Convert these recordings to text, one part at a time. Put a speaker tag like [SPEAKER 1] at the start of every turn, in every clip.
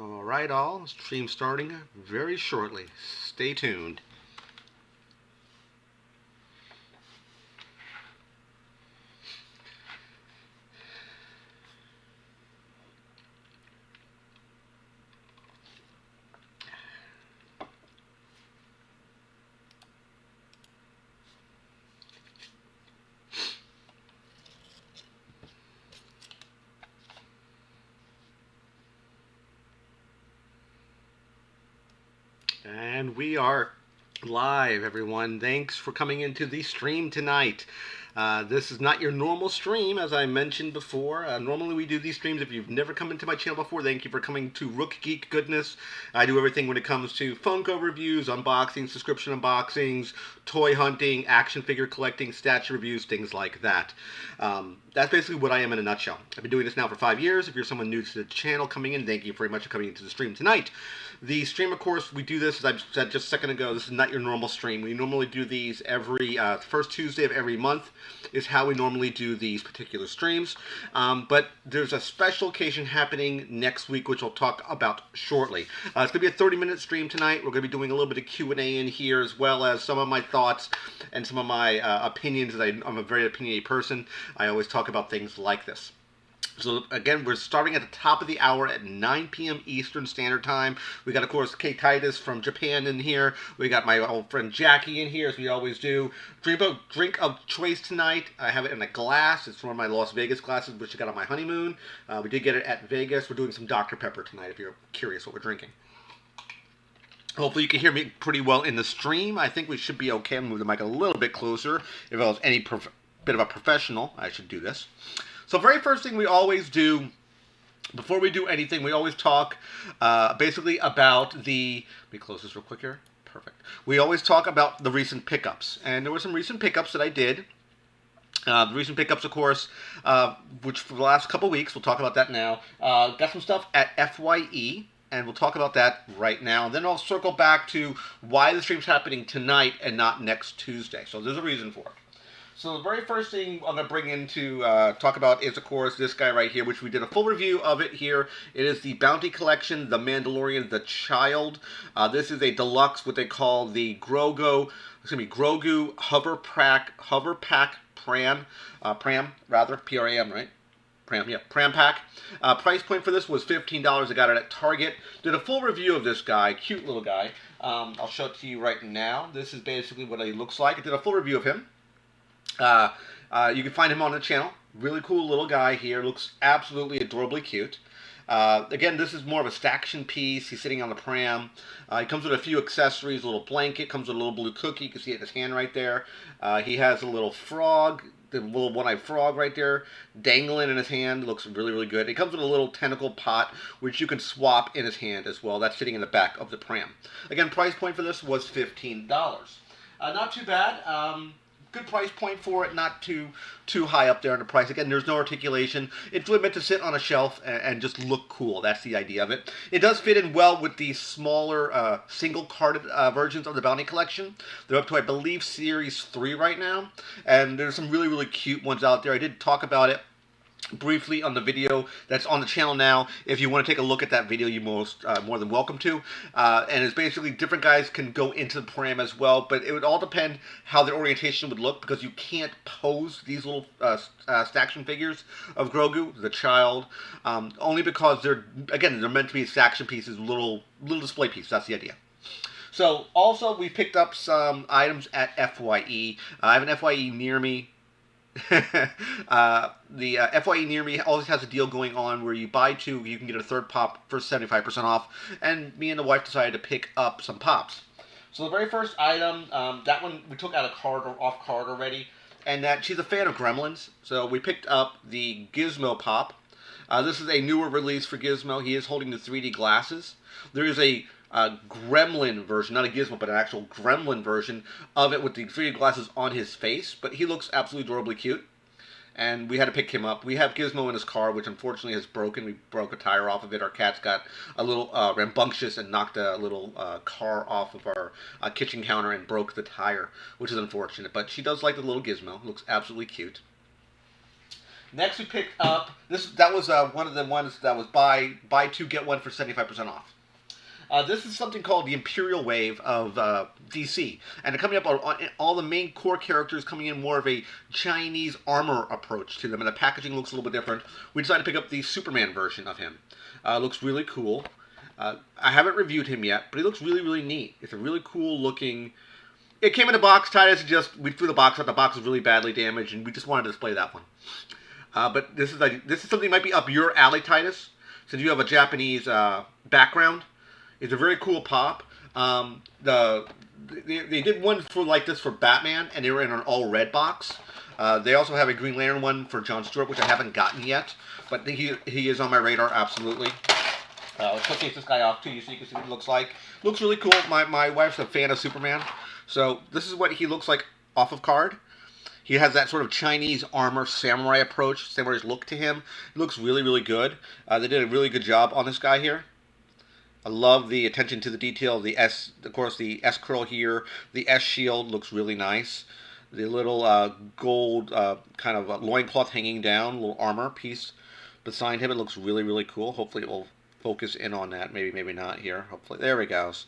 [SPEAKER 1] All right, all. Stream starting very shortly. Stay tuned. And we are live, everyone. Thanks for coming into the stream tonight. This is not your normal stream, as I mentioned before. Normally we do these streams. If you've never come into my channel before, thank you for coming to Rook Geek Goodness. I do everything when it comes to Funko reviews, unboxings, subscription unboxings, toy hunting, action figure collecting, statue reviews, things like that. That's basically what I am in a nutshell. I've been doing this now for 5 years. If you're someone new to the channel coming in, thank you very much for coming into the stream tonight. The stream, of course, we do this, as I said just a second ago, this is not your normal stream. We normally do these every first Tuesday of every month is how we normally do these particular streams. But there's a special occasion happening next week, which I'll talk about shortly. It's going to be a 30-minute stream tonight. We're going to be doing a little bit of Q&A in here, as well as some of my thoughts and some of my opinions. I'm a very opinionated person. I always talk about things like this. So again, we're starting at the top of the hour at 9 p.m. Eastern Standard Time. We got, of course, Kate Titus from Japan in here. We got my old friend Jackie in here, as we always do. Drink of choice tonight. I have it in a glass. It's one of my Las Vegas glasses, which I got on my honeymoon. We did get it at Vegas. We're doing some Dr. Pepper tonight, if you're curious what we're drinking. Hopefully you can hear me pretty well in the stream. I think we should be okay. I'll move the mic a little bit closer. If I was any bit of a professional, I should do this. So very first thing we always do, before we do anything, we always talk basically about the, let me close this real quick here. Perfect. We always talk about the recent pickups. And there were some recent pickups that I did. The recent pickups, of course, which for the last couple weeks, we'll talk about that now. Got some stuff at FYE. And we'll talk about that right now. And then I'll circle back to why the stream's happening tonight and not next Tuesday. So there's a reason for it. So the very first thing I'm going to bring in to talk about is, of course, this guy right here, which we did a full review of it here. It is the Bounty Collection, The Mandalorian, The Child. This is a deluxe, what they call the Grogu Hover Pack Pram, P-R-A-M, right? Pram pack. Price point for this was $15. I got it at Target. Did a full review of this guy, cute little guy. I'll show it to you right now. This is basically what he looks like. I did a full review of him. You can find him on the channel. Really cool little guy here. Looks absolutely adorably cute. Again, this is more of a staction piece. He's sitting on the pram. He comes with a few accessories, a little blanket, comes with a little blue cookie. You can see it in his hand right there. He has a little frog, the little one-eyed frog right there, dangling in his hand. Looks really, really good. It comes with a little tentacle pot, which you can swap in his hand as well. That's sitting in the back of the pram. Again, price point for this was $15. Not too bad. Good price point for it, not too high up there in the price. Again, there's no articulation. It's really meant to sit on a shelf and just look cool. That's the idea of it. It does fit in well with the smaller single-carded versions of the Bounty Collection. They're up to, I believe, Series 3 right now. And there's some really, really cute ones out there. I did talk about it briefly on the video that's on the channel now. If you want to take a look at that video, you're more than welcome to. And it's basically different guys can go into the pram as well, but it would all depend how their orientation would look, because you can't pose these little action figures of Grogu, the child, only because they're meant to be action pieces, little display pieces. That's the idea. So also we picked up some items at FYE. I have an FYE near me. The FYE near me always has a deal going on where you buy two, you can get a third pop for 75% off, and me and the wife decided to pick up some pops. So the very first item, that one we took out a card or off card already, and that she's a fan of Gremlins, so we picked up the Gizmo Pop. This is a newer release for Gizmo. He is holding the 3D glasses. There is a Gremlin version, not a Gizmo, but an actual Gremlin version of it with the 3D glasses on his face, but he looks absolutely adorably cute, and we had to pick him up. We have Gizmo in his car, which unfortunately has broken. We broke a tire off of it. Our cat's got a little rambunctious and knocked a little car off of our kitchen counter and broke the tire, which is unfortunate, but she does like the little Gizmo. Looks absolutely cute. Next we picked up this. That was one of the ones that was buy two get one for 75% off. This is something called the Imperial Wave of DC, and they're coming up on all the main core characters coming in more of a Chinese armor approach to them, and the packaging looks a little bit different. We decided to pick up the Superman version of him. Looks really cool. I haven't reviewed him yet, but he looks really, really neat. It's a really cool looking. It came in a box. Titus we threw the box out. The box was really badly damaged, and we just wanted to display that one. But this is something that might be up your alley, Titus, since you have a Japanese background. It's a very cool pop. They did one for like this for Batman, and they were in an all red box. They also have a Green Lantern one for John Stewart, which I haven't gotten yet, but he is on my radar absolutely. Let's take this guy off too, so you can see what he looks like. Looks really cool. My wife's a fan of Superman, so this is what he looks like off of card. He has that sort of Chinese armor samurai approach, samurai's look to him. He looks really, really good. They did a really good job on this guy here. I love the attention to the detail. The S, of course, the S curl here. The S shield looks really nice. The little gold kind of loincloth hanging down, little armor piece beside him. It looks really, really cool. Hopefully it will focus in on that. Maybe, maybe not here. Hopefully, there he goes.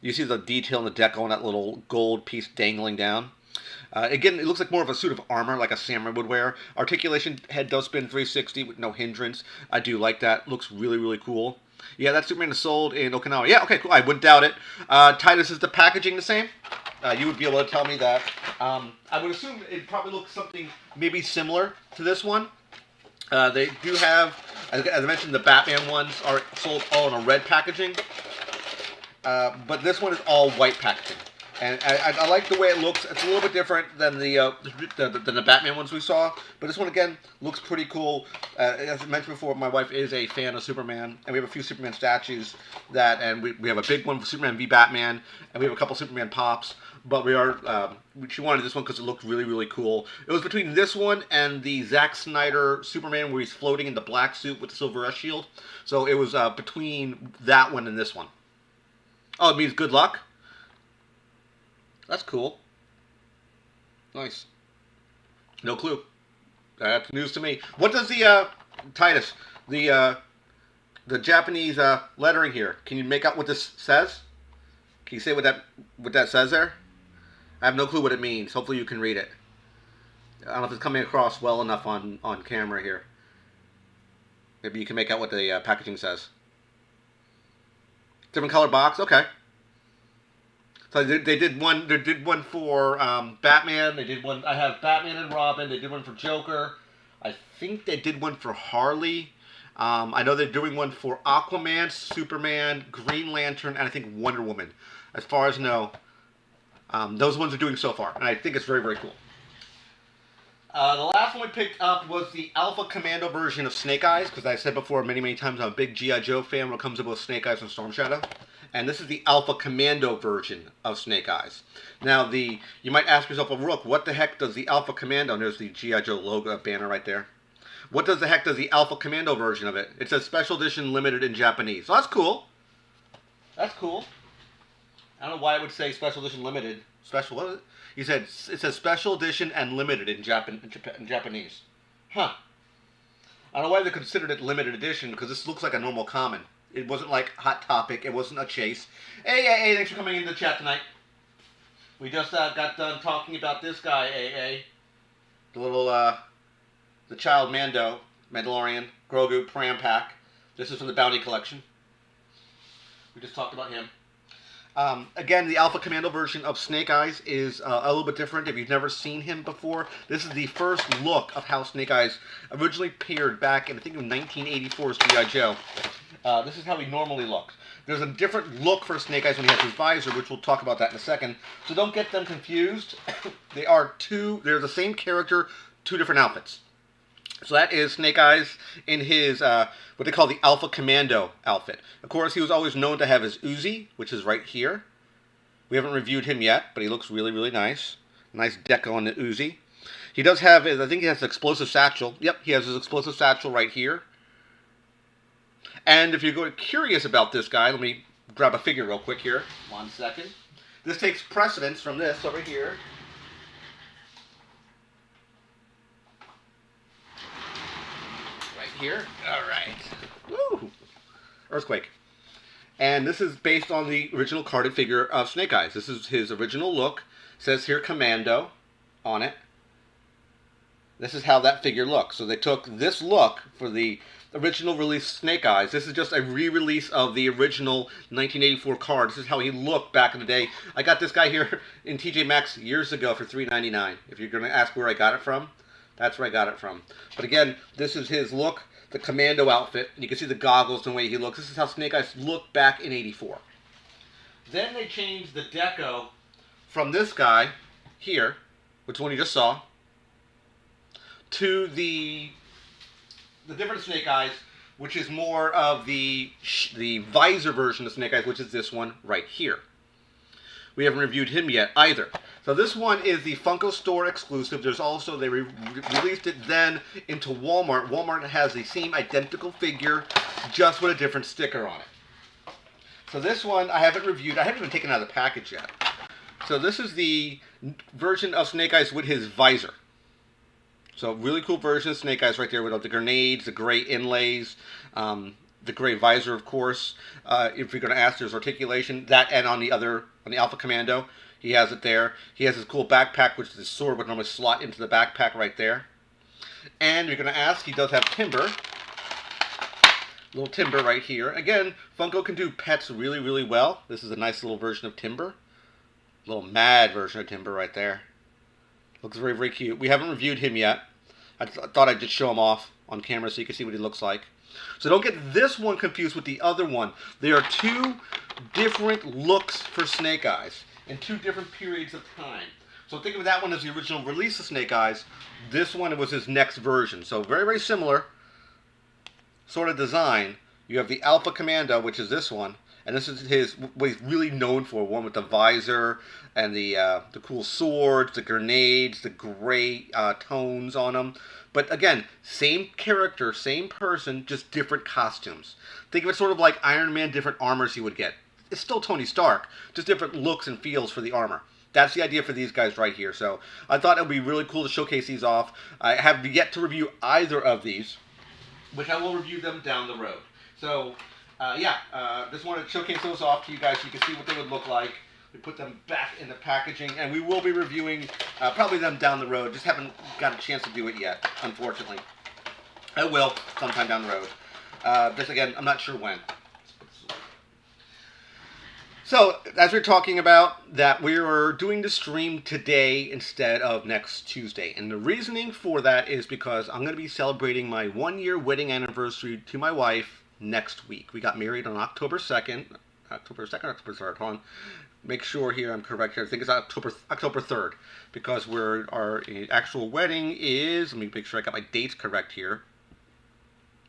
[SPEAKER 1] You see the detail in the decal on that little gold piece dangling down. Again, it looks like more of a suit of armor, like a samurai would wear. Articulation, head does spin 360 with no hindrance. I do like that. Looks really, really cool. Yeah, that Superman is sold in Okinawa. Yeah, okay, cool. I wouldn't doubt it. Titus, is the packaging the same? You would be able to tell me that. I would assume it probably looks something maybe similar to this one. They do have, as I mentioned, the Batman ones are sold all in a red packaging. But this one is all white packaging. And I like the way it looks. It's a little bit different than the Batman ones we saw. But this one, again, looks pretty cool. As I mentioned before, my wife is a fan of Superman. And we have a few Superman statues. And we have a big one for Superman v Batman. And we have a couple Superman pops. But she wanted this one because it looked really, really cool. It was between this one and the Zack Snyder Superman where he's floating in the black suit with the silver S shield. So it was between that one and this one. Oh, it means good luck? That's cool. Nice. No clue. That's news to me. What does the Titus, the Japanese lettering here? Can you make out what this says? Can you say what that says there? I have no clue what it means. Hopefully you can read it. I don't know if it's coming across well enough on camera here. Maybe you can make out what the packaging says. Different color box. Okay. So they did one. They did one for Batman. They did one. I have Batman and Robin. They did one for Joker. I think they did one for Harley. I know they're doing one for Aquaman, Superman, Green Lantern, and I think Wonder Woman. As far as I know, those ones are doing so far, and I think it's very, very cool. The last one we picked up was the Alpha Commando version of Snake Eyes, because I said before many, many times I'm a big G.I. Joe fan when it comes to both Snake Eyes and Storm Shadow. And this is the Alpha Commando version of Snake Eyes. Now, you might ask yourself, well, Rook, what the heck does the Alpha Commando, and there's the G.I. Joe logo banner right there. What does the heck does the Alpha Commando version of it? It says Special Edition Limited in Japanese. So that's cool. That's cool. I don't know why it would say Special Edition Limited. Special, what is it? He said it says Special Edition and Limited in Japanese. Huh. I don't know why they considered it Limited Edition, because this looks like a normal common. It wasn't like Hot Topic. It wasn't a chase. Hey, thanks for coming into the chat tonight. We just got done talking about this guy, AA. The little, the child Mandalorian, Grogu Pram Pack. This is from the Bounty Collection. We just talked about him. Again, the Alpha Commando version of Snake Eyes is a little bit different. If you've never seen him before, this is the first look of how Snake Eyes originally appeared back in, I think, 1984's G.I. Joe. This is how he normally looks. There's a different look for Snake Eyes when he has his visor, which we'll talk about that in a second. So don't get them confused. They're the same character, two different outfits. So that is Snake Eyes in his, what they call the Alpha Commando outfit. Of course, he was always known to have his Uzi, which is right here. We haven't reviewed him yet, but he looks really, really nice. Nice deco on the Uzi. He does have, I think he has an explosive satchel. Yep, he has his explosive satchel right here. And if you're curious about this guy, let me grab a figure real quick here. 1 second. This takes precedence from this over here. right here. All right. Woo! Earthquake. And this is based on the original carded figure of Snake Eyes. This is his original look. It says here Commando on it. This is how that figure looks. So they took this look for the original release Snake Eyes. This is just a re-release of the original 1984 card. This is how he looked back in the day. I got this guy here in TJ Maxx years ago for $3.99. If you're going to ask where I got it from, that's where I got it from. But again, this is his look, the Commando outfit. And you can see the goggles and the way he looks. This is how Snake Eyes looked back in '84. Then they changed the deco from this guy here, which one you just saw, to the different Snake Eyes, which is more of the visor version of Snake Eyes, which is this one right here. We haven't reviewed him yet either. So this one is the Funko Store exclusive. There's also, they released it then into Walmart. Walmart has the same identical figure, just with a different sticker on it. So this one I haven't reviewed. I haven't even taken it out of the package yet. So this is the version of Snake Eyes with his visor. So really cool version of Snake Eyes right there with the grenades, the gray inlays, the gray visor, of course. If you're going to ask, there's articulation. That and on the Alpha Commando, he has it there. He has his cool backpack, which the sword would normally slot into the backpack right there. And you're going to ask, he does have timber. Little timber right here. Again, Funko can do pets really, really well. This is a nice little version of timber. A little mad version of timber right there. Looks very, very cute. We haven't reviewed him yet. I thought I'd just show him off on camera so you can see what he looks like. So don't get this one confused with the other one. There are two different looks for Snake Eyes in two different periods of time. So think of that one as the original release of Snake Eyes. This one was his next version. So very, very similar sort of design. You have the Alpha Commando, which is this one. And this is what he's really known for, one with the visor and the cool swords, the grenades, the gray tones on them. But again, same character, same person, just different costumes. Think of it sort of like Iron Man, different armors he would get. It's still Tony Stark, just different looks and feels for the armor. That's the idea for these guys right here. So I thought it would be really cool to showcase these off. I have yet to review either of these, which I will review them down the road. So just wanted to showcase those off to you guys so you can see what they would look like. We put them back in the packaging, and we will be reviewing probably them down the road. Just haven't got a chance to do it yet, unfortunately. I will sometime down the road. Just again, I'm not sure when. So, as we're talking about that, we are doing the stream today instead of next Tuesday. And the reasoning for that is because I'm going to be celebrating my 1-year wedding anniversary to my wife next week. We got married on October 2nd. October 3rd, hold on. Make sure here I'm correct here. I think it's October 3rd. Because our actual wedding is, let me make sure I got my dates correct here.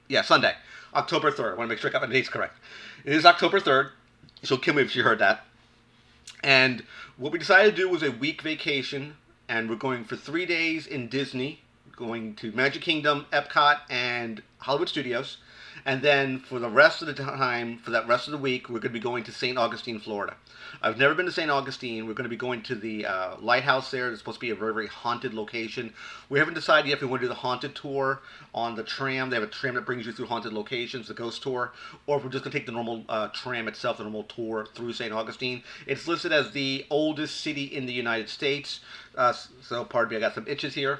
[SPEAKER 1] Yeah, Sunday. October 3rd. I want to make sure I got my dates correct. It is October 3rd. She'll kill me if she heard that. And what we decided to do was a week vacation. And we're going for 3 days in Disney. Going to Magic Kingdom, Epcot, and Hollywood Studios. And then for the rest of the time, for that rest of the week, we're going to be going to St. Augustine, Florida. I've never been to St. Augustine. We're going to be going to the lighthouse there. It's supposed to be a very, very haunted location. We haven't decided yet if we want to do the haunted tour on the tram. They have a tram that brings you through haunted locations, the ghost tour. Or if we're just going to take the normal tram itself, the normal tour through St. Augustine. It's listed as the oldest city in the United States. So pardon me, I got some itches here.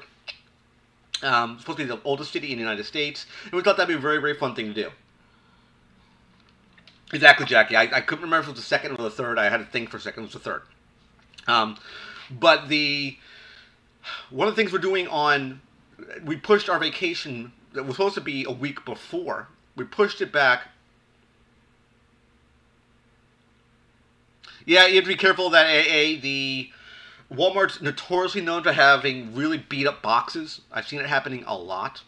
[SPEAKER 1] It's supposed to be the oldest city in the United States, and we thought that'd be a very, very fun thing to do. Exactly, Jackie. I couldn't remember if it was the second or the third. I had to think for a second. It was the third. But one of the things we're doing we pushed our vacation that was supposed to be a week before. We pushed it back. Yeah, you have to be careful of that the Walmart's notoriously known for having really beat up boxes. I've seen it happening a lot.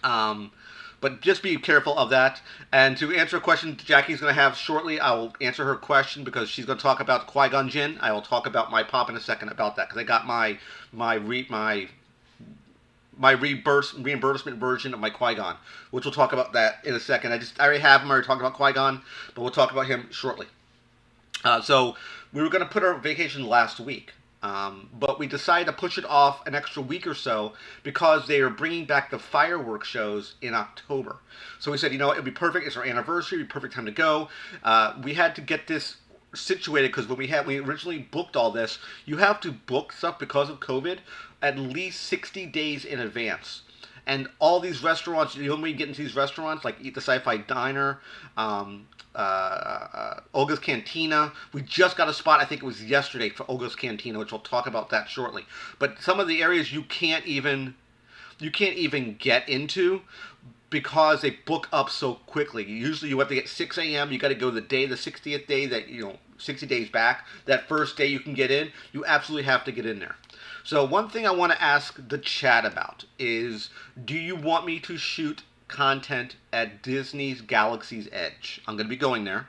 [SPEAKER 1] But just be careful of that. And to answer a question Jackie's going to have shortly, I will answer her question because she's going to talk about Qui-Gon Jinn. I will talk about my pop in a second about that because I got my reimbursement version of my Qui-Gon, which we'll talk about that in a second. I already have him. I already talked about Qui-Gon, but we'll talk about him shortly. So we were going to put our vacation last week. But we decided to push it off an extra week or so because they are bringing back the fireworks shows in October. So we said, you know, it'd be perfect. It's our anniversary. It'd be perfect time to go. We had to get this situated because when we originally booked all this, you have to book stuff because of COVID at least 60 days in advance. And all these restaurants, the only way you get into these restaurants, like Eat the Sci-Fi Diner, Olga's Cantina. We just got a spot, I think it was yesterday, for Olga's Cantina, which we'll talk about that shortly. But some of the areas you can't even get into because they book up so quickly. Usually you have to get 6 a.m. You got to go the 60th day that, 60 days back. That first day you can get in, you absolutely have to get in there. So one thing I want to ask the chat about is, do you want me to shoot content at Disney's Galaxy's Edge? I'm going to be going there,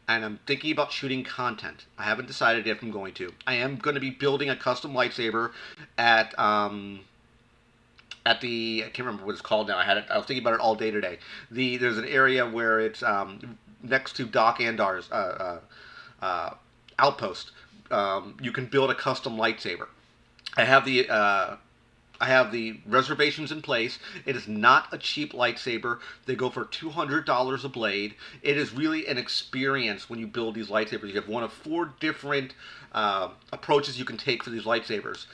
[SPEAKER 1] and I'm thinking about shooting content. I haven't decided if I'm going to. I am going to be building a custom lightsaber at the, I can't remember what it's called now. I was thinking about it all day today. There's an area where it's next to Doc Andar's outpost. You can build a custom lightsaber. I have the reservations in place. It is not a cheap lightsaber. They go for $200 a blade. It is really an experience when you build these lightsabers. You have one of 4 different approaches you can take for these lightsabers.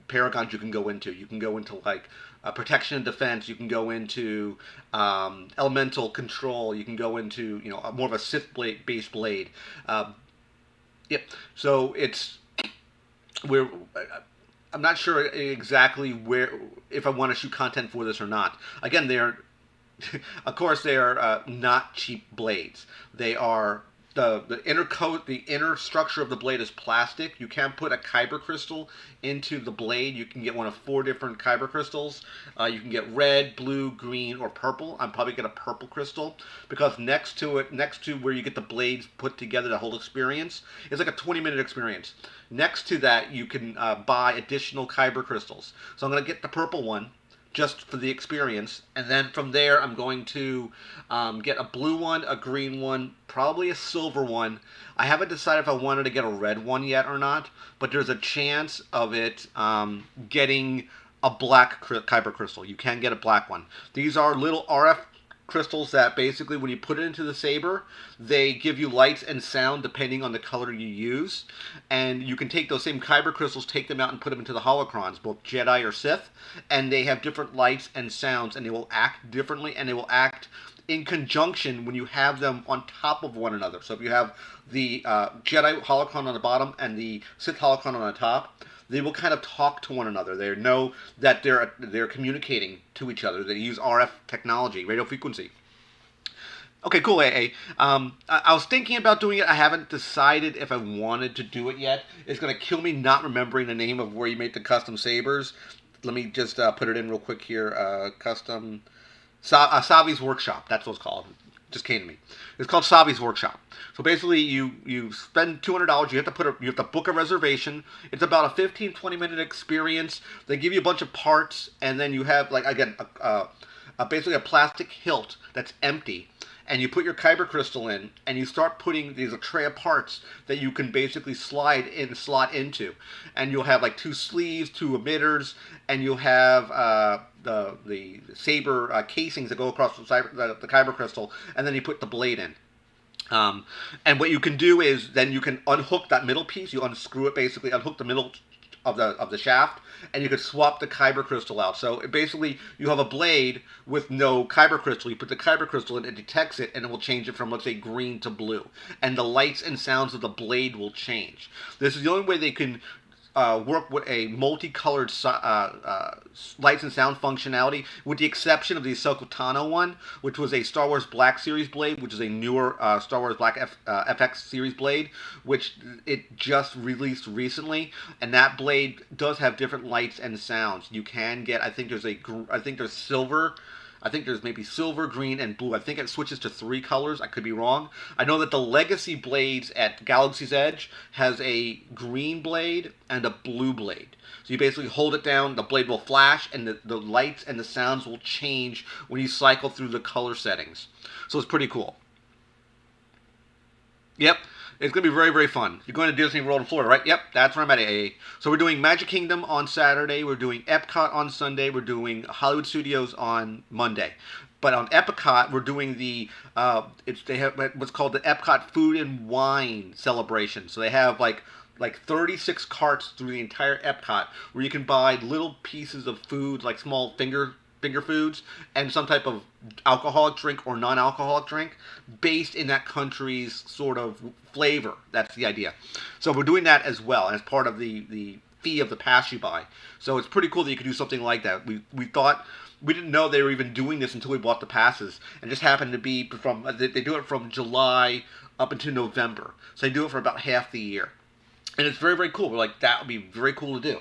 [SPEAKER 1] Paragons you can go into. You can go into like protection and defense. You can go into elemental control. You can go into more of a Sith blade based blade. Yep. So I'm not sure exactly if I want to shoot content for this or not. Again, of course, they are not cheap blades. They are the inner structure of the blade is plastic. You can't put a kyber crystal into the blade. You can get one of 4 different kyber crystals. You can get red, blue, green, or purple. I'm probably get a purple crystal because next to where you get the blades put together, the whole experience is like a 20-minute experience. Next to that, you can buy additional kyber crystals. So I'm going to get the purple one just for the experience, and then from there I'm going to get a blue one, a green one, probably a silver one. I haven't decided if I wanted to get a red one yet or not, but there's a chance of it getting a black kyber crystal. You can get a black one. These are little RF crystals that basically when you put it into the saber, they give you lights and sound depending on the color you use. And you can take those same kyber crystals, take them out and put them into the holocrons, both Jedi or Sith, and they have different lights and sounds, and they will act differently, and they will act in conjunction when you have them on top of one another. So if you have the Jedi holocron on the bottom and the Sith holocron on the top, they will kind of talk to one another. They know that they're communicating to each other. They use RF technology, radio frequency. Okay, cool, AA. I was thinking about doing it. I haven't decided if I wanted to do it yet. It's going to kill me not remembering the name of where you make the custom sabers. Let me just put it in real quick here. Custom Savi's Workshop. That's what it's called. Just came to me. It's called Savi's Workshop. So basically, you spend $200. You have to book a reservation. It's about a 15-20 minute experience. They give you a bunch of parts, and then you have basically a plastic hilt that's empty, and you put your kyber crystal in, and you start putting these a tray of parts that you can basically slot into, and you'll have like 2 sleeves, 2 emitters, and you'll have the saber casings that go across the kyber crystal, and then you put the blade in. And what you can do is then you can unhook that middle piece. You unscrew it, basically unhook the middle of the shaft, and you could swap the kyber crystal out. So basically you have a blade with no kyber crystal. You put the kyber crystal in, it detects it, and it will change it from, let's say, green to blue, and the lights and sounds of the blade will change. This is the only way they can work with a multicolored lights and sound functionality, with the exception of the Ahsoka Tano one, which was a Star Wars Black Series blade, which is a newer Star Wars Black FX Series blade, which it just released recently, and that blade does have different lights and sounds. You can get, I think there's silver. I think there's maybe silver, green, and blue. I think it switches to 3 colors. I could be wrong. I know that the Legacy blades at Galaxy's Edge has a green blade and a blue blade. So you basically hold it down, the blade will flash, and the lights and the sounds will change when you cycle through the color settings. So it's pretty cool. Yep. It's going to be very, very fun. You're going to Disney World in Florida, right? Yep, that's where I'm at, AA. So we're doing Magic Kingdom on Saturday. We're doing Epcot on Sunday. We're doing Hollywood Studios on Monday. But on Epcot, we're doing they have what's called the Epcot Food and Wine Celebration. So they have like 36 carts through the entire Epcot where you can buy little pieces of food, like small finger foods, and some type of alcoholic drink or non-alcoholic drink based in that country's sort of flavor. That's the idea. So we're doing that as well as part of the fee of the pass you buy. So it's pretty cool that you could do something like that. We thought we didn't know they were even doing this until we bought the passes, and it just happened to be from they do it from July up until November. So they do it for about half the year. And it's very, very cool. We're like, that would be very cool to do.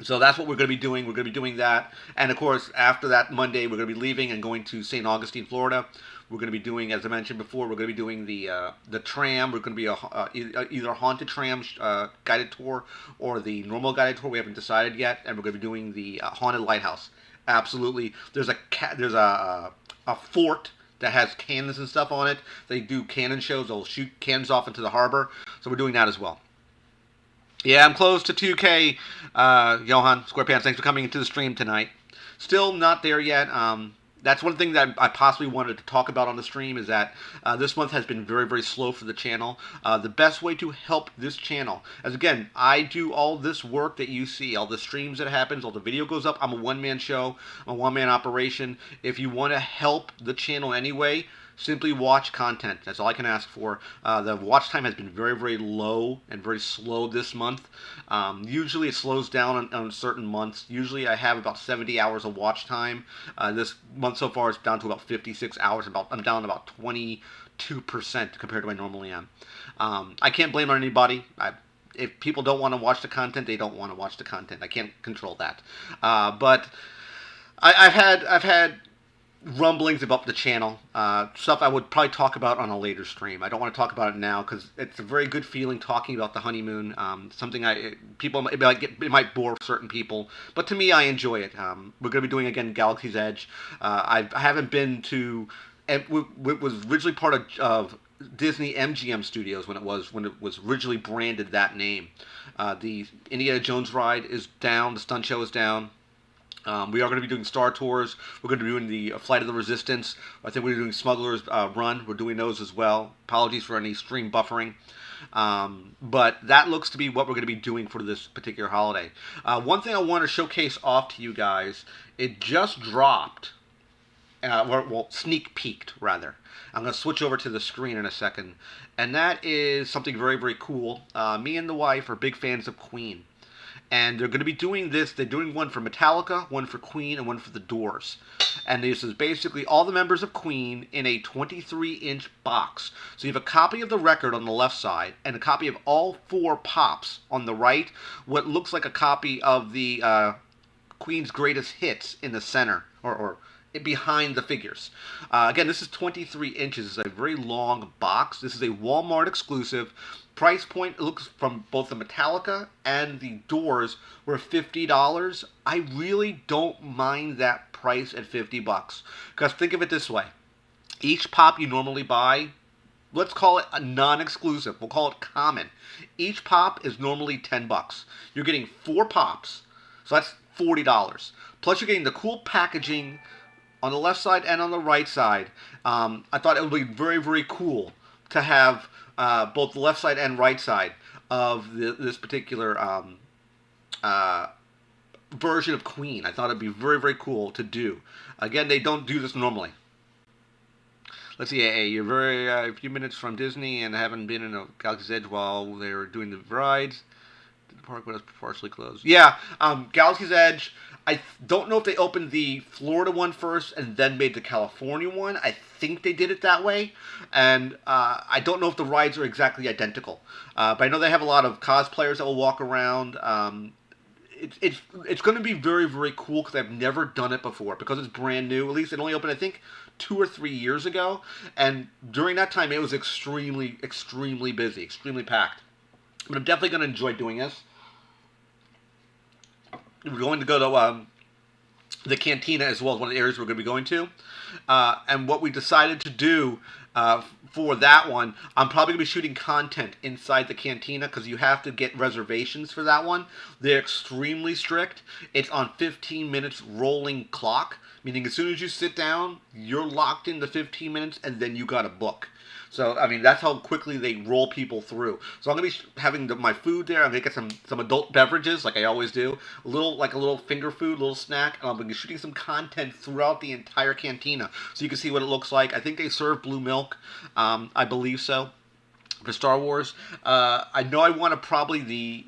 [SPEAKER 1] So that's what we're going to be doing. We're going to be doing that. And, of course, after that Monday, we're going to be leaving and going to St. Augustine, Florida. We're going to be doing, as I mentioned before, we're going to be doing the tram. We're going to be either a haunted tram guided tour or the normal guided tour. We haven't decided yet. And we're going to be doing the haunted lighthouse. Absolutely. There's a fort that has cannons and stuff on it. They do cannon shows. They'll shoot cannons off into the harbor. So we're doing that as well. Yeah, I'm close to 2K. Johan, SquarePants, thanks for coming into the stream tonight. Still not there yet. That's one thing that I possibly wanted to talk about on the stream is that this month has been very, very slow for the channel. The best way to help this channel, as again, I do all this work that you see, all the streams that happens, all the video goes up. I'm a one-man show, I'm a one-man operation. If you want to help the channel anyway, simply watch content. That's all I can ask for. The watch time has been very, very low and very slow this month. Usually it slows down on certain months. Usually I have about 70 hours of watch time. This month so far is down to about 56 hours. I'm down about 22% compared to what I normally am. I can't blame on anybody. If people don't want to watch the content, they don't want to watch the content. I can't control that. But I've had rumblings about the channel, stuff I would probably talk about on a later stream. I don't want to talk about it now because it's a very good feeling talking about the honeymoon. Something it might bore certain people, but to me, I enjoy it. We're going to be doing again Galaxy's Edge. I haven't been to. It was originally part of Disney MGM Studios when it was originally branded that name. The Indiana Jones ride is down. The stunt show is down. We are going to be doing Star Tours. We're going to be doing the Flight of the Resistance. I think we're doing Smuggler's Run. We're doing those as well. Apologies for any stream buffering. But that looks to be what we're going to be doing for this particular holiday. One thing I want to showcase off to you guys, it just dropped. Well, sneak peeked, rather. I'm going to switch over to the screen in a second. And that is something very, very cool. Me and the wife are big fans of Queen. And they're going to be doing this. They're doing one for Metallica, one for Queen, and one for The Doors. And this is basically all the members of Queen in a 23-inch box. So you have a copy of the record on the left side and a copy of all four pops on the right. What looks like a copy of the Queen's greatest hits in the center, or behind the figures. Again, this is 23 inches. It's a very long box. This is a Walmart exclusive. Price point looks from both the Metallica and the Doors were $50. I really don't mind that price at $50. Because think of it this way. Each pop you normally buy, let's call it a non-exclusive. We'll call it common. Each pop is normally $10. You're getting 4 pops. So that's $40. Plus you're getting the cool packaging on the left side and on the right side. I thought it would be very, very cool to have both the left side and right side of this particular version of Queen. I thought it'd be very, very cool to do. Again, they don't do this normally. Let's see, hey, you're very a few minutes from Disney and haven't been in a Galaxy's Edge while they were doing the rides. The park was partially closed. Yeah, Galaxy's Edge. I don't know if they opened the Florida one first and then made the California one. I think they did it that way. And I don't know if the rides are exactly identical. But I know they have a lot of cosplayers that will walk around. It's going to be very, very cool because I've never done it before. Because it's brand new. At least it only opened, I think, 2 or 3 years ago. And during that time, it was extremely, extremely busy. Extremely packed. But I'm definitely going to enjoy doing this. We're going to go to the Cantina as well as one of the areas we're going to be going to. And what we decided to do For that one, I'm probably going to be shooting content inside the cantina because you have to get reservations for that one. They're extremely strict. It's on 15 minutes rolling clock, meaning as soon as you sit down, you're locked into 15 minutes and then you got to book. So, I mean, that's how quickly they roll people through. So I'm going to be having my food there. I'm going to get some adult beverages, like I always do. Like a little finger food, a little snack. And I'm going to be shooting some content throughout the entire cantina. So you can see what it looks like. I think they serve blue milk. I believe so. For Star Wars, I know I want to probably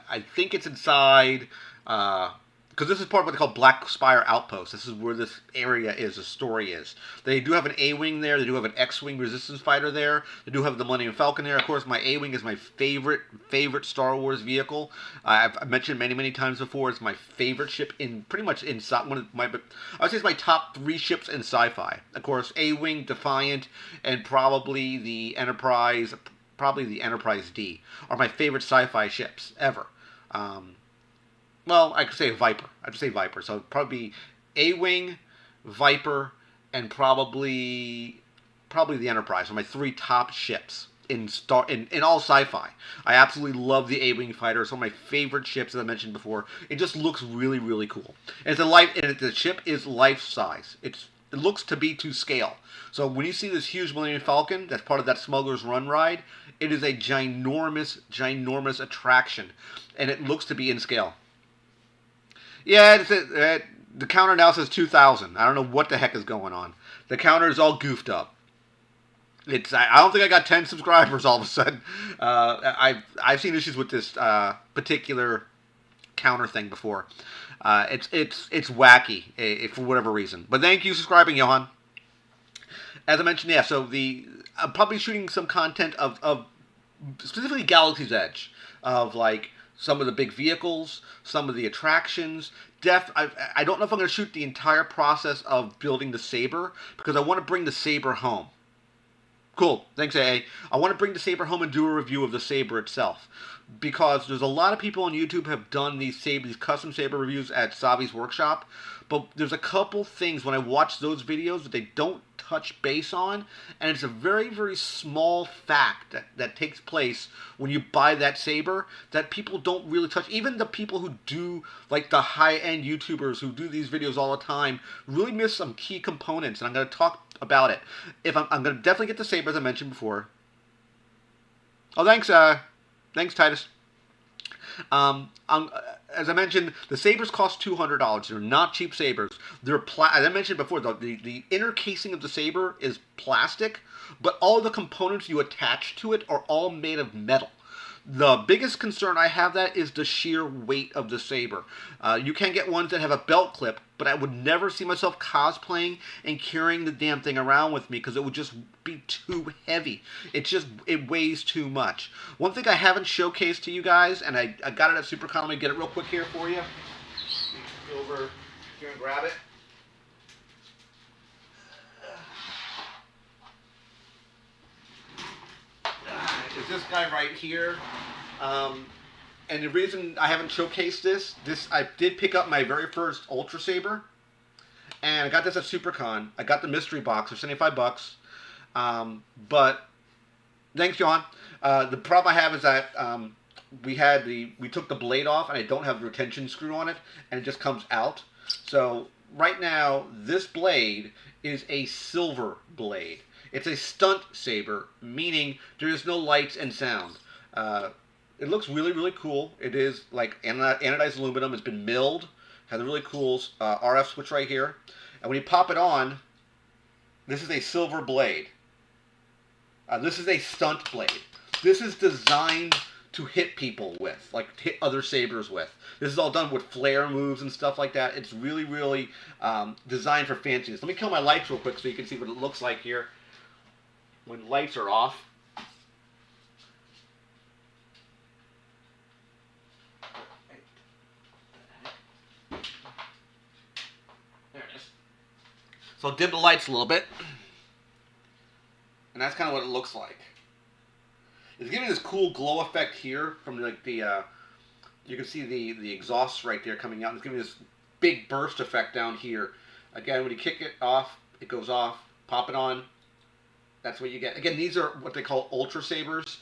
[SPEAKER 1] I think it's inside, because this is part of what they call Black Spire Outpost. This is where this area is, the story is. They do have an A-Wing there. They do have an X-Wing Resistance Fighter there. They do have the Millennium Falcon there. Of course, my A-Wing is my favorite Star Wars vehicle. I've mentioned many times before, it's my favorite ship in pretty much in one of my, I would say it's my top 3 ships in sci-fi. Of course, A-Wing, Defiant, and probably the Enterprise D are my favorite sci-fi ships ever. Well, I could say Viper. I'd say Viper. So it'd probably be A-Wing, Viper, and probably the Enterprise are my 3 top ships in all sci-fi. I absolutely love the A-Wing fighter. It's one of my favorite ships, as I mentioned before. It just looks really cool. And the ship is life size. It looks to be to scale. So when you see this huge Millennium Falcon, that's part of that Smuggler's Run ride, it is a ginormous attraction, and it looks to be in scale. Yeah, the counter now says 2,000. I don't know what the heck is going on. The counter is all goofed up. I don't think I got 10 subscribers all of a sudden. I've seen issues with this particular counter thing before. It's wacky for whatever reason. But thank you for subscribing, Johan. As I mentioned, yeah. So I'm probably shooting some content of specifically Galaxy's Edge, of like some of the big vehicles, some of the attractions. I don't know if I'm going to shoot the entire process of building the Saber, because I want to bring the Saber home. Cool, thanks AA. I want to bring the Saber home and do a review of the Saber itself, because there's a lot of people on YouTube have done these custom Saber reviews at Savi's workshop, but there's a couple things when I watch those videos that they don't touch base on, and it's a very small fact that takes place when you buy that Saber that people don't really touch. Even the people who do, like the high-end YouTubers who do these videos all the time, really miss some key components, and I'm going to talk about it. I'm going to definitely get the Saber, as I mentioned before. Oh, thanks, Titus. As I mentioned, the Sabers cost $200. They're not cheap Sabers. As I mentioned before, the inner casing of the Saber is plastic, but all the components you attach to it are all made of metal. The biggest concern I have that is the sheer weight of the Saber. You can get ones that have a belt clip, but I would never see myself cosplaying and carrying the damn thing around with me, because it would just be too heavy. It weighs too much. One thing I haven't showcased to you guys, and I got it at SuperCon. Let me get it real quick here for you. Go over here and grab it. Is this guy right here. And the reason I haven't showcased this, I did pick up my very first Ultra Saber, and I got this at SuperCon. I got the mystery box for $75. But thanks, John. The problem I have is that we took the blade off, and I don't have the retention screw on it, and it just comes out. So right now, this blade is a silver blade. It's a stunt saber, meaning there is no lights and sound. It looks really cool. It is like anodized aluminum. It's been milled. Has a really cool RF switch right here. And when you pop it on, this is a silver blade. This is a stunt blade. This is designed to hit people with, like hit other sabers with. This is all done with flare moves and stuff like that. It's really designed for fanciness. Let me kill my lights real quick so you can see what it looks like here when lights are off. There it is. So I'll dim the lights a little bit. And that's kind of what it looks like. It's giving this cool glow effect here from like the, you can see the exhausts right there coming out. It's giving this big burst effect down here. Again, when you kick it off, it goes off. Pop it on. That's what you get. Again, these are what they call ultra sabers.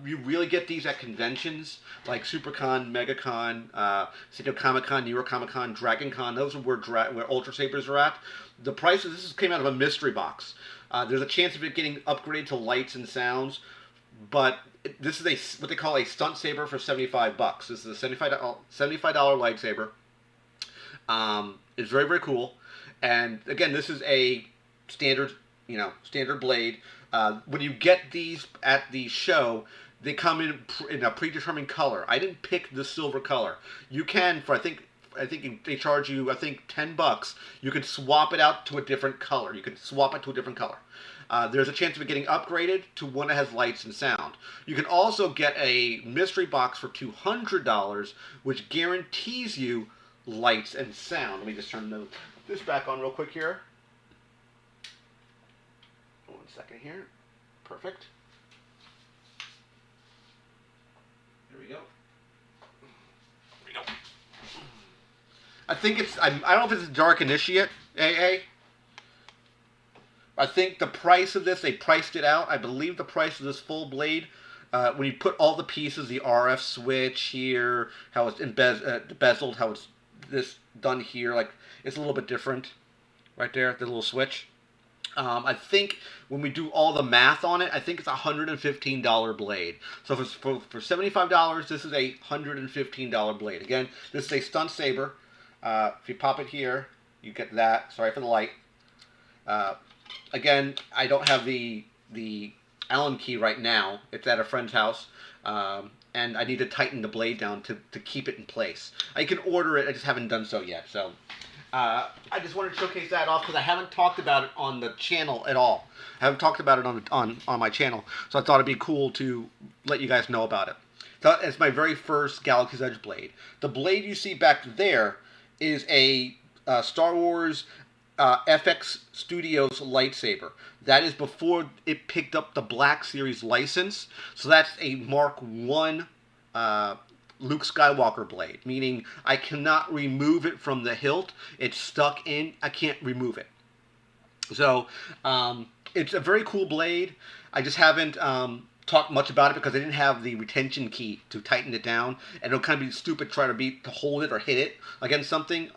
[SPEAKER 1] You really get these at conventions like SuperCon, MegaCon, San Diego Comic Con, New York Comic Con, Dragon Con. Those are where ultra sabers are at. The prices. This came out of a mystery box. There's a chance of it getting upgraded to lights and sounds, but this is what they call a stunt saber for $75. This is a $75 lightsaber. It's very, very cool. And again, this is a standard, standard blade. When you get these at the show, they come in a predetermined color. I didn't pick the silver color. You can, for I think they charge you, $10. You can swap it out to a different color. You can swap it to a different color. There's a chance of it getting upgraded to one that has lights and sound. You can also get a mystery box for $200, which guarantees you lights and sound. Let me just turn this back on real quick here. 1 second here. Perfect. There we go. There we go. I think I don't know if it's Dark Initiate, AA. I think the price of this, they priced it out. I believe the price of this full blade, when you put all the pieces, the RF switch here, how it's bezeled, how it's this done here, like it's a little bit different right there, the little switch. I think when we do all the math on it, I think it's a $115 blade. So for $75, this is a $115 blade. Again, this is a stunt saber. If you pop it here, you get that. Sorry for the light. Again, I don't have the Allen key right now. It's at a friend's house. And I need to tighten the blade down to keep it in place. I can order it, I just haven't done so yet. So I just wanted to showcase that off because I haven't talked about it on the channel at all. I haven't talked about it on my channel. So I thought it'd be cool to let you guys know about it. So it's my very first Galaxy's Edge blade. The blade you see back there is a Star Wars FX Studios lightsaber. That is before it picked up the Black Series license. So that's a Mark 1 Luke Skywalker blade, meaning I cannot remove it from the hilt. It's stuck in. I can't remove it. So it's a very cool blade. I just haven't talked much about it because I didn't have the retention key to tighten it down, and it'll kind of be stupid try to hold it or hit it against something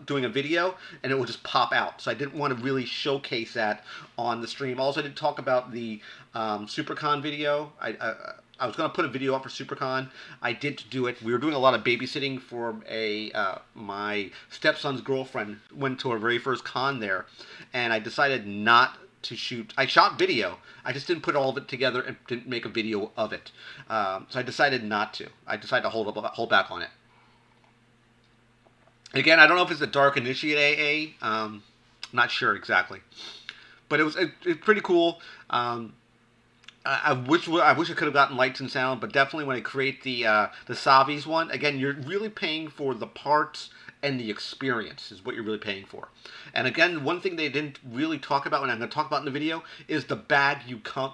[SPEAKER 1] doing a video, and it will just pop out. So I didn't want to really showcase that on the stream. Also, I didn't talk about the SuperCon video. I was going to put a video up for SuperCon. I didn't do it. We were doing a lot of babysitting for my stepson's girlfriend. Went to her very first con there, and I decided not to shoot. I shot video. I just didn't put all of it together and didn't make a video of it. So I decided not to. I decided to hold back on it. Again, I don't know if it's a Dark Initiate AA. Not sure exactly, but it's pretty cool. I wish I could have gotten lights and sound, but definitely when I create the Savi's one, again, you're really paying for the parts and the experience is what you're really paying for. And again, one thing they didn't really talk about, and I'm going to talk about in the video, is the bag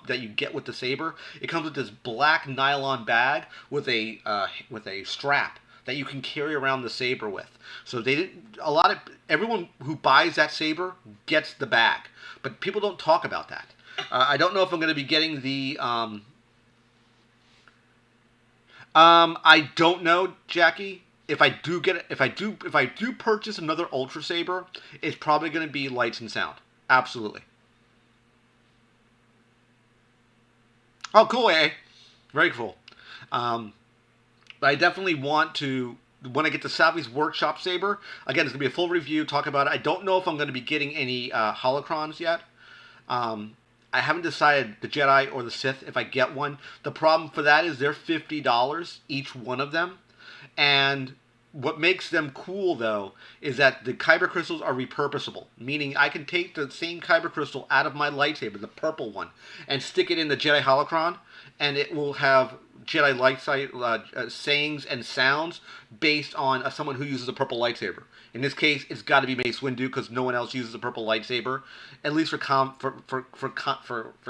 [SPEAKER 1] that you get with the saber. It comes with this black nylon bag with a strap that you can carry around the saber with. So everyone who buys that saber gets the bag, but people don't talk about that. I don't know if I'm going to be getting the. I don't know, Jackie. If I do purchase another Ultra Saber, it's probably going to be lights and sound. Absolutely. Oh, cool, eh? Very cool. But I definitely want to. When I get the Savi's Workshop Saber, again, it's going to be a full review. Talk about it. I don't know if I'm going to be getting any holocrons yet. I haven't decided the Jedi or the Sith if I get one. The problem for that is they're $50 each one of them. And what makes them cool, though, is that the Kyber crystals are repurposable. Meaning I can take the same Kyber crystal out of my lightsaber, the purple one, and stick it in the Jedi holocron, and it will have Jedi sayings and sounds based on someone who uses a purple lightsaber. In this case, it's got to be Mace Windu because no one else uses a purple lightsaber, at least for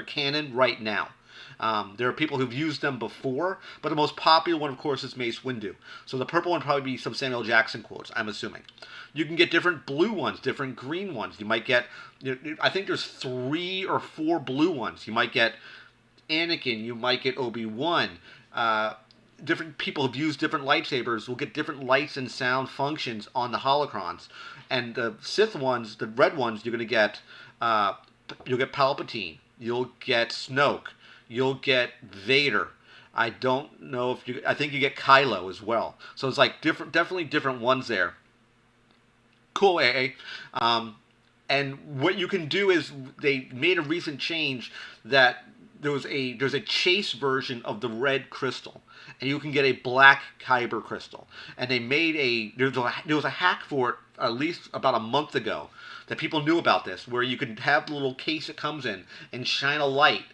[SPEAKER 1] canon right now. There are people who've used them before, but the most popular one, of course, is Mace Windu. So the purple one would probably be some Samuel Jackson quotes, I'm assuming. You can get different blue ones, different green ones. You might get, I think there's 3 or 4 blue ones. You might get Anakin, you might get Obi-Wan. Different people have used different lightsabers will get different lights and sound functions on the holocrons. And the Sith ones, the red ones, you'll get Palpatine, you'll get Snoke, you'll get Vader. I don't know if I think you get Kylo as well. So it's like definitely different ones there. Cool, AA. And what you can do is they made a recent change that there's a chase version of the red crystal, and you can get a black kyber crystal. And they made there was a hack for it at least about a month ago that people knew about this, where you could have the little case it comes in and shine a light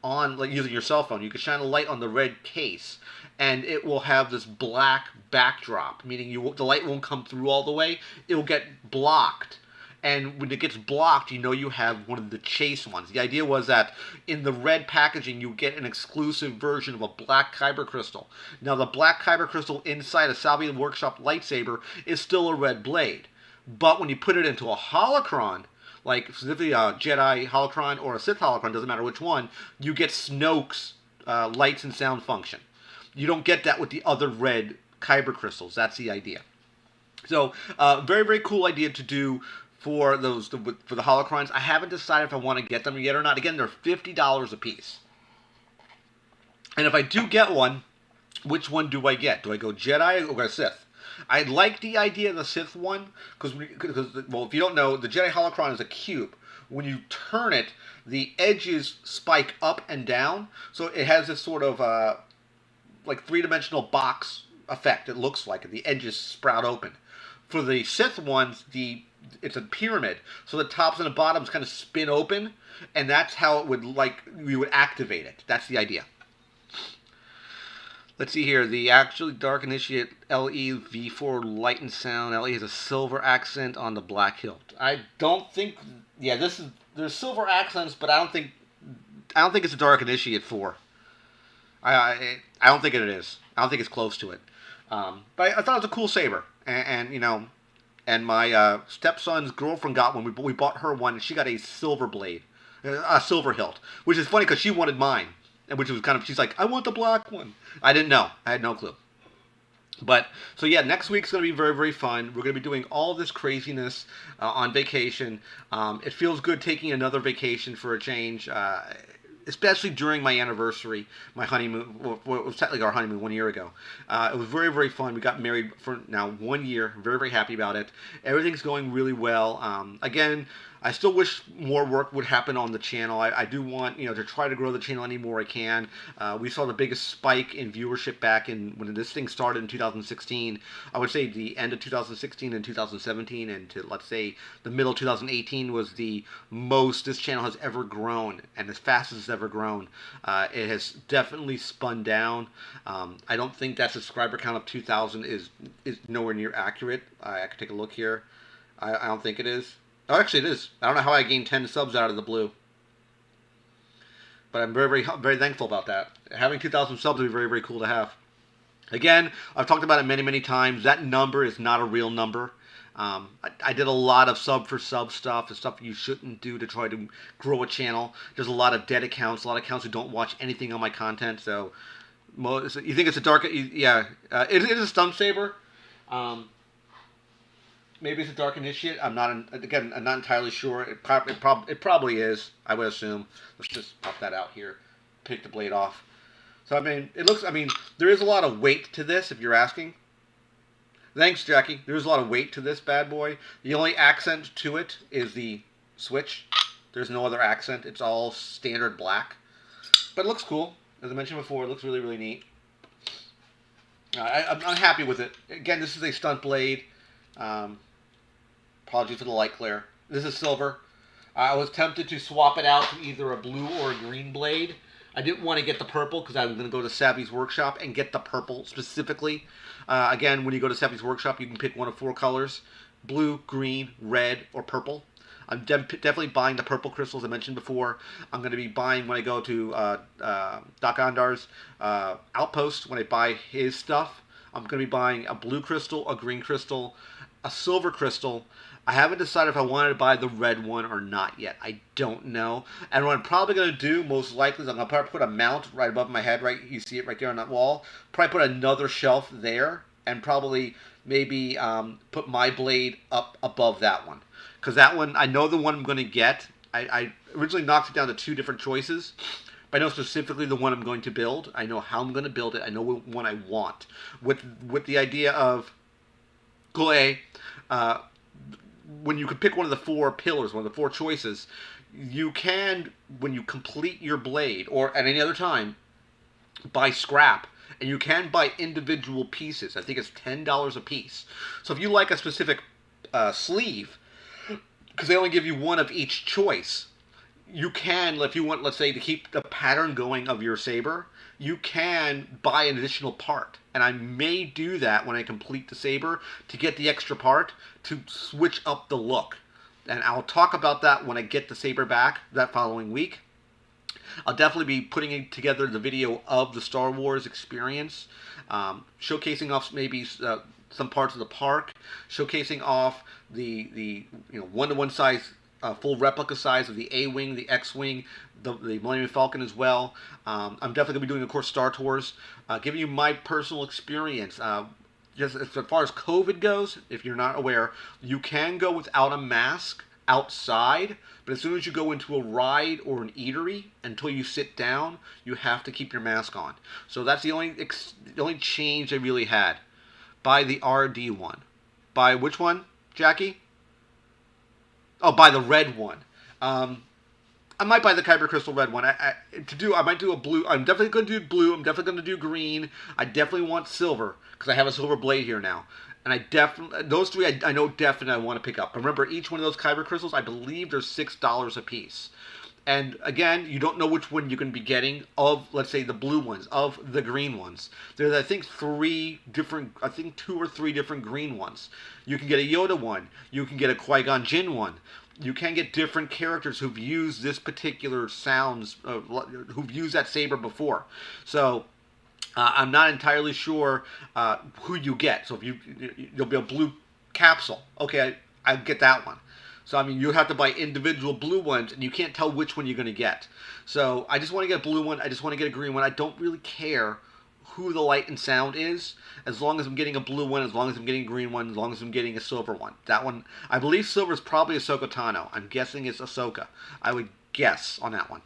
[SPEAKER 1] on, like using your cell phone. You could shine a light on the red case, and it will have this black backdrop, meaning the light won't come through all the way. It will get blocked. And when it gets blocked, you know you have one of the chase ones. The idea was that in the red packaging, you get an exclusive version of a black kyber crystal. Now, the black kyber crystal inside a Salvia Workshop lightsaber is still a red blade. But when you put it into a holocron, like specifically a Jedi holocron or a Sith holocron, doesn't matter which one, you get Snoke's lights and sound function. You don't get that with the other red kyber crystals. That's the idea. So, very, very cool idea to do for the holocrons. I haven't decided if I want to get them yet or not. Again, they're $50 a piece. And if I do get one, which one do I get? Do I go Jedi or go Sith? I like the idea of the Sith one because, well, if you don't know, the Jedi holocron is a cube. When you turn it, the edges spike up and down, so it has this sort of like three-dimensional box effect. It looks like it. The edges sprout open. For the Sith ones, it's a pyramid, so the tops and the bottoms kind of spin open, and that's how it would, we would activate it. That's the idea. Let's see here. The actually Dark Initiate LE V4 Light and Sound. LE has a silver accent on the black hilt. I don't think. Yeah, there's silver accents, but I don't think it's a Dark Initiate 4. I don't think it is. I don't think it's close to it. But I thought it was a cool saber, and my stepson's girlfriend got one. We bought her one, and she got a silver blade, a silver hilt, which is funny because she wanted mine, and which was she's like, I want the black one. I didn't know. I had no clue. But, so yeah, next week's going to be very, very fun. We're going to be doing all this craziness on vacation. It feels good taking another vacation for a change, especially during my anniversary, my honeymoon. Well, it was technically our honeymoon 1 year ago. It was very, very fun. We got married for now 1 year. Very, very happy about it. Everything's going really well. Again, I still wish more work would happen on the channel. I do want, to try to grow the channel any more I can. We saw the biggest spike in viewership back when this thing started in 2016. I would say the end of 2016 and 2017, and to, let's say, the middle of 2018 was the most this channel has ever grown, and as fast as it's ever grown. It has definitely spun down. I don't think that subscriber count of 2,000 is nowhere near accurate. I could take a look here. I don't think it is. Oh, actually, it is. I don't know how I gained 10 subs out of the blue. But I'm very, very, very thankful about that. Having 2,000 subs would be very, very cool to have. Again, I've talked about it many, many times. That number is not a real number. I did a lot of sub-for-sub stuff, the stuff you shouldn't do to try to grow a channel. There's a lot of dead accounts, a lot of accounts who don't watch anything on my content. So, you think it's a dark... Yeah, it is a stun saber. Maybe it's a Dark Initiate. I'm not entirely sure. It probably is, I would assume. Let's just pop that out here. Pick the blade off. So, there is a lot of weight to this, if you're asking. Thanks, Jackie. There is a lot of weight to this bad boy. The only accent to it is the switch. There's no other accent. It's all standard black. But it looks cool. As I mentioned before, it looks really, really neat. I'm happy with it. Again, this is a Stunt Blade. Apologies for the light glare. This is silver. I was tempted to swap it out to either a blue or a green blade. I didn't want to get the purple because I'm going to go to Savvy's Workshop and get the purple specifically. Again, when you go to Savvy's Workshop, you can pick one of 4 colors. Blue, green, red, or purple. I'm definitely buying the purple crystals I mentioned before. I'm going to be buying when I go to Doc Ondar's outpost, when I buy his stuff. I'm going to be buying a blue crystal, a green crystal, a silver crystal. I haven't decided if I wanted to buy the red one or not yet. I don't know. And what I'm probably going to do, most likely, is I'm going to probably put a mount right above my head. Right, you see it right there on that wall. Probably put another shelf there, and probably maybe put my blade up above that one. Because that one, I know the one I'm going to get. I originally knocked it down to 2 different choices. But I know specifically the one I'm going to build. I know how I'm going to build it. I know what one I want. With the idea of, goal A, when you can pick one of the 4 pillars, one of the 4 choices, you can, when you complete your blade, or at any other time, buy scrap. And you can buy individual pieces. I think it's $10 a piece. So if you like a specific sleeve, because they only give you one of each choice, you can, if you want, let's say, to keep the pattern going of your saber, you can buy an additional part. And I may do that when I complete the saber to get the extra part to switch up the look. And I'll talk about that when I get the saber back that following week. I'll definitely be putting together the video of the Star Wars experience, showcasing off maybe some parts of the park, showcasing off the one-to-one size, full replica size of the A-Wing, the X-Wing, the Millennium Falcon as well. I'm definitely going to be doing, of course, Star Tours, giving you my personal experience. Just as far as COVID goes, if you're not aware, you can go without a mask outside, but as soon as you go into a ride or an eatery, until you sit down, you have to keep your mask on. So that's the only change I really had. Buy the RD one. Buy which one, Jackie? Oh, buy the red one. I might buy the Kyber Crystal red one. I might do a blue. I'm definitely going to do blue. I'm definitely going to do green. I definitely want silver because I have a silver blade here now. And those 3 I know definitely I want to pick up. Remember, each one of those Kyber crystals, I believe they're $6 a piece. And again, you don't know which one you're going to be getting of, let's say, the blue ones, of the green ones. There's, I think, 2 or 3 different green ones. You can get a Yoda one. You can get a Qui-Gon Jinn one. You can get different characters who've used this particular sounds, who've used that saber before. So I'm not entirely sure who you get. So if you'll be a blue capsule. Okay, I get that one. So I mean, you have to buy individual blue ones, and you can't tell which one you're going to get. So I just want to get a blue one. I just want to get a green one. I don't really care who the light and sound is, as long as I'm getting a blue one, as long as I'm getting a green one, as long as I'm getting a silver one. That one, I believe silver is probably Ahsoka Tano. I'm guessing it's Ahsoka. I would guess on that one.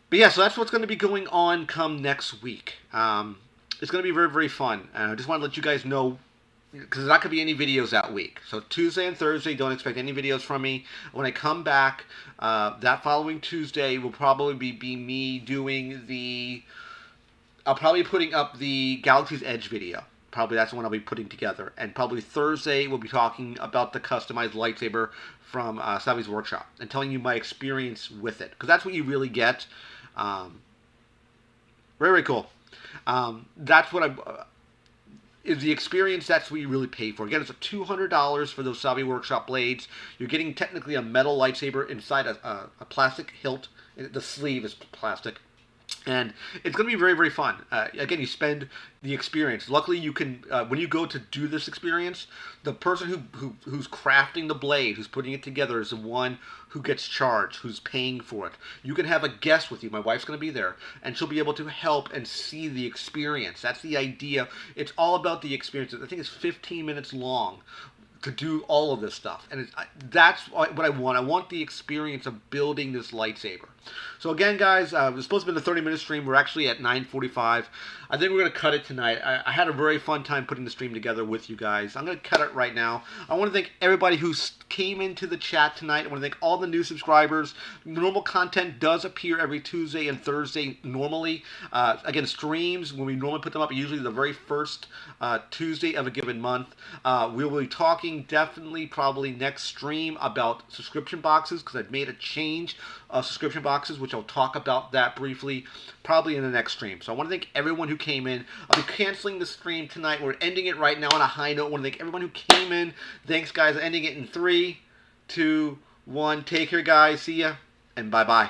[SPEAKER 1] But yeah, so that's what's going to be going on come next week. It's going to be very, very fun. And I just want to let you guys know, because there's not going to be any videos that week. So Tuesday and Thursday, don't expect any videos from me. When I come back, that following Tuesday will probably be me doing I'll probably be putting up the Galaxy's Edge video. Probably that's the one I'll be putting together. And probably Thursday we'll be talking about the customized lightsaber from Savvy's Workshop and telling you my experience with it. Because that's what you really get. Very, very cool. That's what is the experience. That's what you really pay for. Again, it's $200 for those Savvy Workshop blades. You're getting technically a metal lightsaber inside a plastic hilt. The sleeve is plastic. And it's going to be very, very fun. Again, you spend the experience. Luckily, you can, when you go to do this experience, the person who's crafting the blade, who's putting it together, is the one who gets charged, who's paying for it. You can have a guest with you. My wife's going to be there, and she'll be able to help and see the experience. That's the idea. It's all about the experience. I think it's 15 minutes long to do all of this stuff. And that's what I want. I want the experience of building this lightsaber. So again, guys, it was supposed to be a 30-minute stream. We're actually at 9:45. I think we're going to cut it tonight. I had a very fun time putting the stream together with you guys. I'm going to cut it right now. I want to thank everybody who came into the chat tonight. I want to thank all the new subscribers. Normal content does appear every Tuesday and Thursday normally. Again, streams, when we normally put them up, usually the very first Tuesday of a given month. We will be talking definitely probably next stream about subscription boxes, because I've made a change of subscription boxes, which I'll talk about that briefly probably in the next stream. So I want to thank everyone who came in. I'll be canceling the stream tonight. We're ending it right now on a high note. I want to thank everyone who came in. Thanks, guys. Ending it in 3, 2, 1. Take care, guys. See ya, and bye-bye.